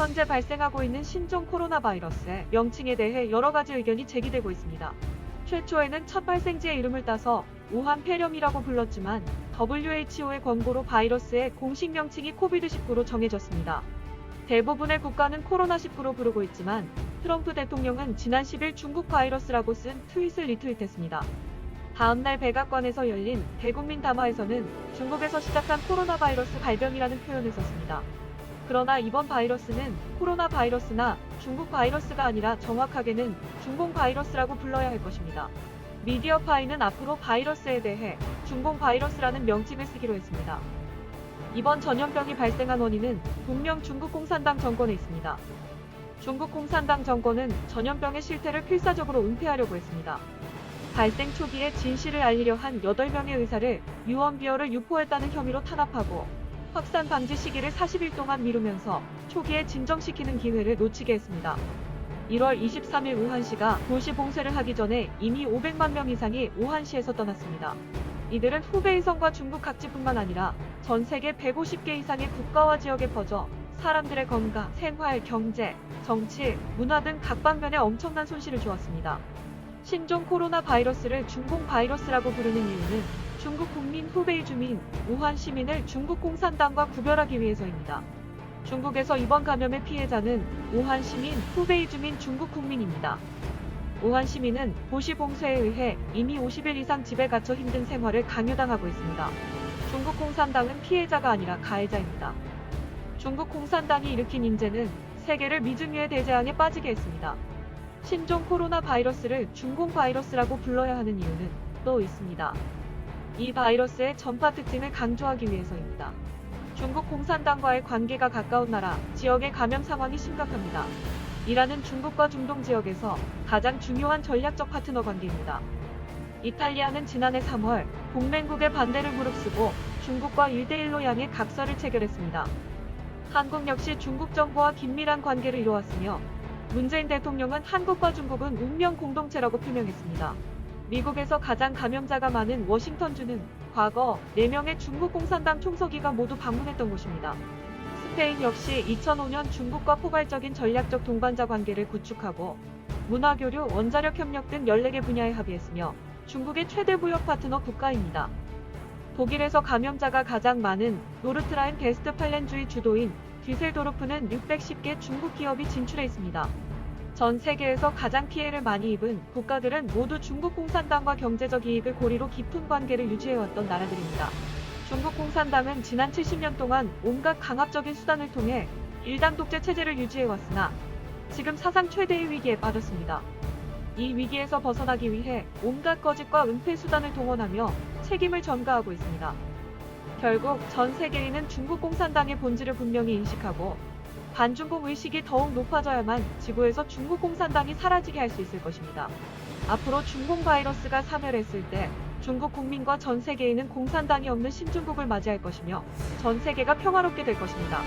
현재 발생하고 있는 신종 코로나 바이러스의 명칭에 대해 여러 가지 의견이 제기되고 있습니다. 최초에는 첫 발생지의 이름을 따서 우한 폐렴이라고 불렀지만 WHO의 권고로 바이러스의 공식 명칭이 코비드19로 정해졌습니다. 대부분의 국가는 코로나19로 부르고 있지만 트럼프 대통령은 지난 10일 중국 바이러스라고 쓴 트윗을 리트윗했습니다. 다음날 백악관에서 열린 대국민 담화에서는 중국에서 시작한 코로나 바이러스 발병이라는 표현을 썼습니다. 그러나 이번 바이러스는 코로나 바이러스나 중국 바이러스가 아니라 정확하게는 중공 바이러스라고 불러야 할 것입니다. 미디어파이는 앞으로 바이러스에 대해 중공 바이러스라는 명칭을 쓰기로 했습니다. 이번 전염병이 발생한 원인은 분명 중국 공산당 정권에 있습니다. 중국 공산당 정권은 전염병의 실태를 필사적으로 은폐하려고 했습니다. 발생 초기에 진실을 알리려 한 8명의 의사를 유언비어를 유포했다는 혐의로 탄압하고 확산 방지 시기를 40일 동안 미루면서 초기에 진정시키는 기회를 놓치게 했습니다. 1월 23일 우한시가 도시 봉쇄를 하기 전에 이미 500만 명 이상이 우한시에서 떠났습니다. 이들은 후베이성과 중국 각지뿐만 아니라 전 세계 150개 이상의 국가와 지역에 퍼져 사람들의 건강, 생활, 경제, 정치, 문화 등 각 방면에 엄청난 손실을 주었습니다. 신종 코로나 바이러스를 중공 바이러스라고 부르는 이유는 중국 국민 후베이 주민, 우한 시민을 중국 공산당과 구별하기 위해서입니다. 중국에서 이번 감염의 피해자는 우한 시민, 후베이 주민 중국 국민입니다. 우한 시민은 도시 봉쇄에 의해 이미 50일 이상 집에 갇혀 힘든 생활을 강요당하고 있습니다. 중국 공산당은 피해자가 아니라 가해자입니다. 중국 공산당이 일으킨 인재는 세계를 미증유의 대재앙에 빠지게 했습니다. 신종 코로나 바이러스를 중공 바이러스라고 불러야 하는 이유는 또 있습니다. 이 바이러스의 전파 특징을 강조하기 위해서입니다. 중국 공산당과의 관계가 가까운 나라, 지역의 감염 상황이 심각합니다. 이란은 중국과 중동 지역에서 가장 중요한 전략적 파트너 관계입니다. 이탈리아는 지난해 3월 동맹국의 반대를 무릅쓰고 중국과 1대1로 향해 각서를 체결했습니다. 한국 역시 중국 정부와 긴밀한 관계를 이뤄왔으며 문재인 대통령은 한국과 중국은 운명 공동체라고 표명했습니다. 미국에서 가장 감염자가 많은 워싱턴주는 과거 4명의 중국 공산당 총서기가 모두 방문했던 곳입니다. 스페인 역시 2005년 중국과 포괄적인 전략적 동반자 관계를 구축하고 문화교류, 원자력 협력 등 14개 분야에 합의했으며 중국의 최대 무역 파트너 국가입니다. 독일에서 감염자가 가장 많은 노르트라인 베스트팔렌주의 주도인 뒤셀도르프는 610개 중국 기업이 진출해 있습니다. 전 세계에서 가장 피해를 많이 입은 국가들은 모두 중국 공산당과 경제적 이익을 고리로 깊은 관계를 유지해왔던 나라들입니다. 중국 공산당은 지난 70년 동안 온갖 강압적인 수단을 통해 일당 독재 체제를 유지해왔으나 지금 사상 최대의 위기에 빠졌습니다. 이 위기에서 벗어나기 위해 온갖 거짓과 은폐 수단을 동원하며 책임을 전가하고 있습니다. 결국 전 세계인은 중국 공산당의 본질을 분명히 인식하고 반중공 의식이 더욱 높아져야만 지구에서 중국 공산당이 사라지게 할 수 있을 것입니다. 앞으로 중공 바이러스가 사멸했을 때 중국 국민과 전 세계인은 공산당이 없는 신중국을 맞이할 것이며 전 세계가 평화롭게 될 것입니다.